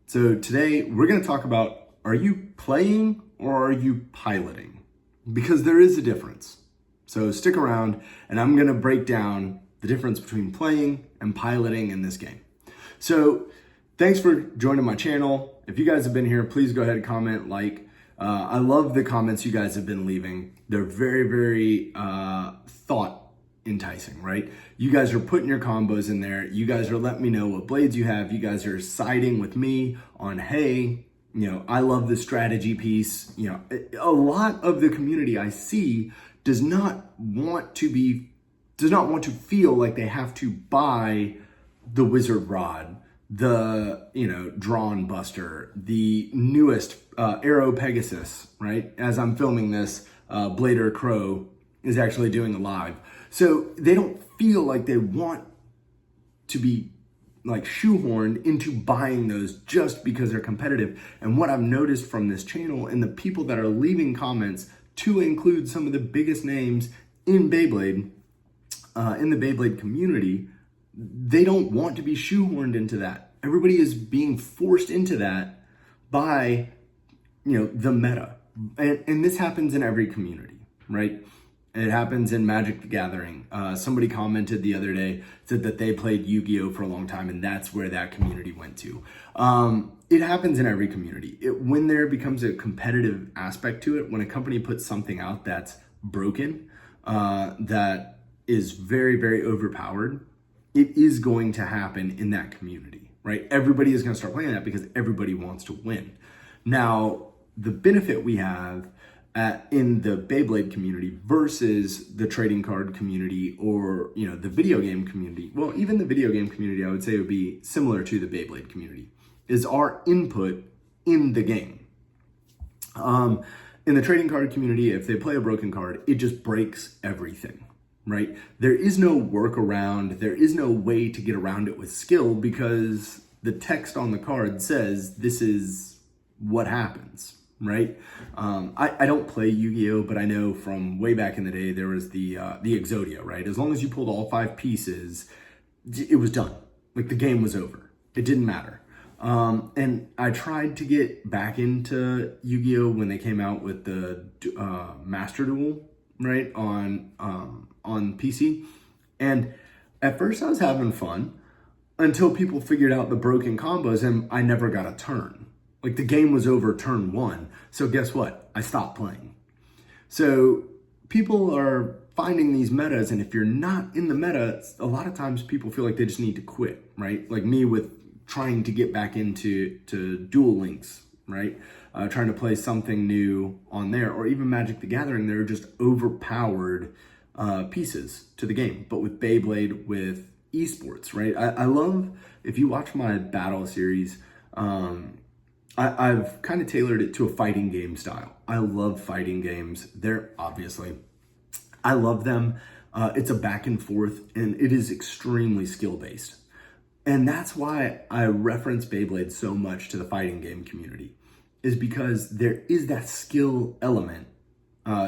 So today we're going to talk about, are you playing or are you piloting? Because there is a difference. So stick around and I'm going to break down the difference between playing and piloting in this game. So thanks for joining my channel. If you guys have been here, please go ahead and comment, like. I love the comments you guys have been leaving. They're very thought enticing, right? You guys are putting your combos in there. You guys are letting me know what blades you have. You guys are siding with me on, hey, I love the strategy piece. A lot of the community I see does not want to feel like they have to buy the wizard rod, the drawn buster, the newest Arrow Pegasus, right? As I'm filming this, Blader Crow is actually doing a live. So they don't feel like they want to be like shoehorned into buying those just because they're competitive. And what I've noticed from this channel and the people that are leaving comments, to include some of the biggest names in Beyblade, in the Beyblade community, they don't want to be shoehorned into that. Everybody is being forced into that by, the meta. And this happens in every community, right? It happens in Magic the Gathering. Somebody commented the other day, said that they played Yu-Gi-Oh! For a long time, and that's where that community went to. It happens in every community. When there becomes a competitive aspect to it, when a company puts something out that's broken, that is very overpowered, it is going to happen in that community, right? Everybody is going to start playing that because everybody wants to win. Now, the benefit we have in the Beyblade community versus the trading card community or, the video game community, well, even the video game community, I would say would be similar to the Beyblade community, is our input in the game. In the trading card community, if they play a broken card, it just breaks everything, right? There is no workaround. There is no way to get around it with skill because the text on the card says this is what happens. Right? I don't play Yu-Gi-Oh, but I know from way back in the day, there was the Exodia, right? As long as you pulled all 5 pieces, it was done. Like the game was over. It didn't matter. And I tried to get back into Yu-Gi-Oh when they came out with the Master Duel, right? On PC. And at first I was having fun until people figured out the broken combos and I never got a turn. Like the game was over turn 1. So guess what? I stopped playing. So people are finding these metas, and if you're not in the meta, a lot of times people feel like they just need to quit, right? Like me with trying to get back into Duel Links, right? Trying to play something new on there, or even Magic the Gathering, they're just overpowered pieces to the game. But with Beyblade, with esports, right? I love, if you watch my battle series, I've kind of tailored it to a fighting game style. I love fighting games. I love them. It's a back and forth, and it is extremely skill-based. And that's why I reference Beyblade so much to the fighting game community, is because there is that skill element.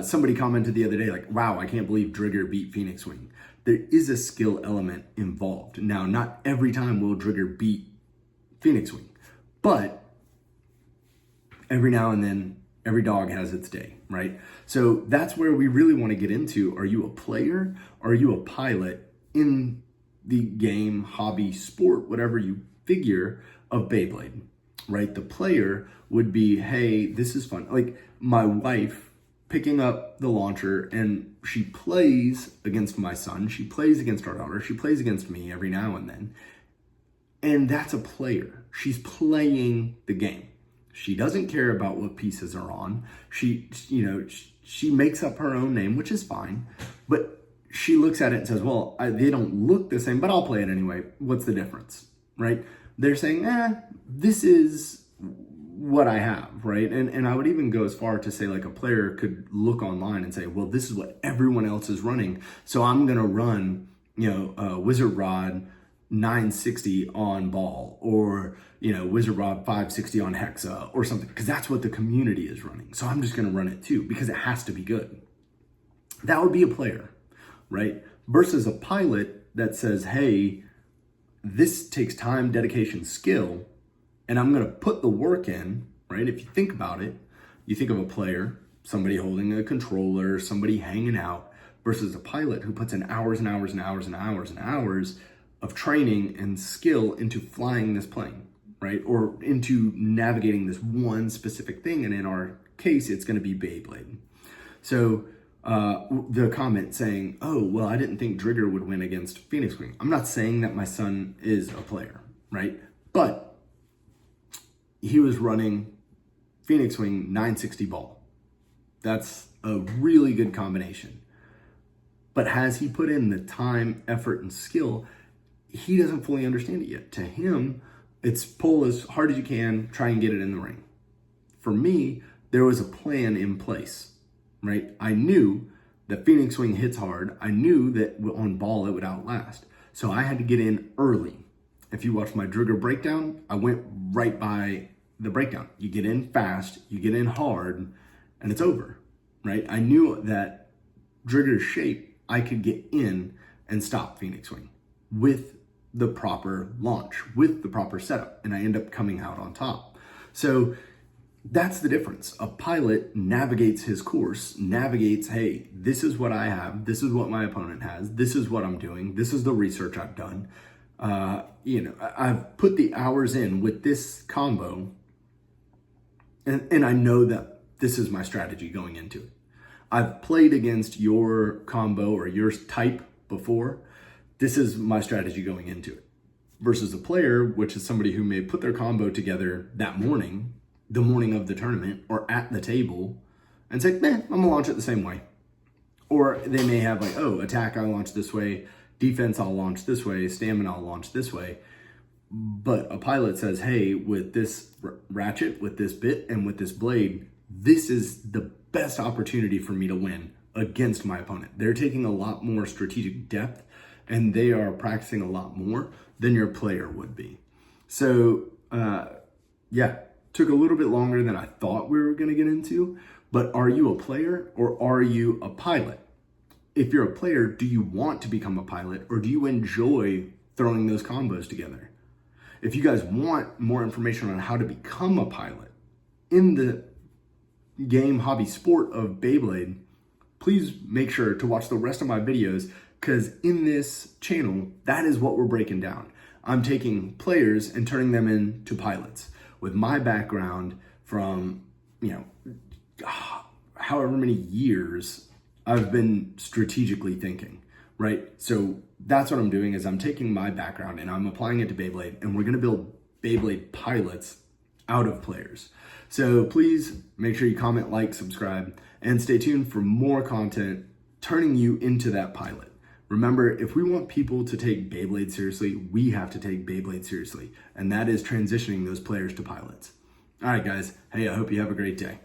Somebody commented the other day, like, wow, I can't believe Drigger beat Phoenix Wing. There is a skill element involved. Now, not every time will Drigger beat Phoenix Wing, but every now and then, every dog has its day, right? So that's where we really want to get into. Are you a player? Or are you a pilot in the game, hobby, sport, whatever you figure of Beyblade, right? The player would be, hey, this is fun. Like my wife picking up the launcher and she plays against my son. She plays against our daughter. She plays against me every now and then. And that's a player. She's playing the game. She doesn't care about what pieces are on. She makes up her own name, which is fine. But she looks at it and says, well, they don't look the same, but I'll play it anyway. What's the difference, right? They're saying, this is what I have, right? And I would even go as far to say like a player could look online and say, well, this is what everyone else is running. So I'm going to run, Wizard Rod 960 on ball, or Wizard Rod 560 on Hexa or something, because that's what the community is running. So I'm just going to run it too because it has to be good. That would be a player, right? Versus a pilot that says, hey, this takes time, dedication, skill, and I'm going to put the work in, right? If you think about it, you think of a player, somebody holding a controller, somebody hanging out, versus a pilot who puts in hours and hours and hours and hours and hours of training and skill into flying this plane, right? Or into navigating this one specific thing. And in our case, it's going to be Beyblade. So the comment saying, oh, well, I didn't think Drigger would win against Phoenix Wing. I'm not saying that my son is a player, right? But he was running Phoenix Wing 960 ball. That's a really good combination. But has he put in the time, effort, and skill? He doesn't fully understand it yet. To him, it's pull as hard as you can, try and get it in the ring. For me, there was a plan in place, right? I knew that Phoenix Wing hits hard. I knew that on ball it would outlast. So I had to get in early. If you watch my Drigger breakdown, I went right by the breakdown. You get in fast, you get in hard, and it's over, right? I knew that Drigger's shape, I could get in and stop Phoenix Wing with the proper launch, with the proper setup, and I end up coming out on top. So that's the difference. A pilot navigates his course, navigates, hey, this is what I have, this is what my opponent has, this is what I'm doing, this is the research I've done. I've put the hours in with this combo, and I know that this is my strategy going into it. I've played against your combo or your type before. This is my strategy going into it. Versus a player, which is somebody who may put their combo together that morning, the morning of the tournament, or at the table, and say, I'm gonna launch it the same way. Or they may have like, oh, attack I'll launch this way, defense I'll launch this way, stamina I'll launch this way. But a pilot says, hey, with this ratchet, with this bit, and with this blade, this is the best opportunity for me to win against my opponent. They're taking a lot more strategic depth, and they are practicing a lot more than your player would be. So, took a little bit longer than I thought we were gonna get into, but are you a player or are you a pilot? If you're a player, do you want to become a pilot, or do you enjoy throwing those combos together? If you guys want more information on how to become a pilot in the game hobby sport of Beyblade, please make sure to watch the rest of my videos, because in this channel, that is what we're breaking down. I'm taking players and turning them into pilots with my background from, however many years I've been strategically thinking, right? So that's what I'm doing, is I'm taking my background and I'm applying it to Beyblade, and we're gonna build Beyblade pilots out of players. So please make sure you comment, like, subscribe, and stay tuned for more content turning you into that pilot. Remember, if we want people to take Beyblade seriously, we have to take Beyblade seriously, and that is transitioning those players to pilots. All right, guys. Hey, I hope you have a great day.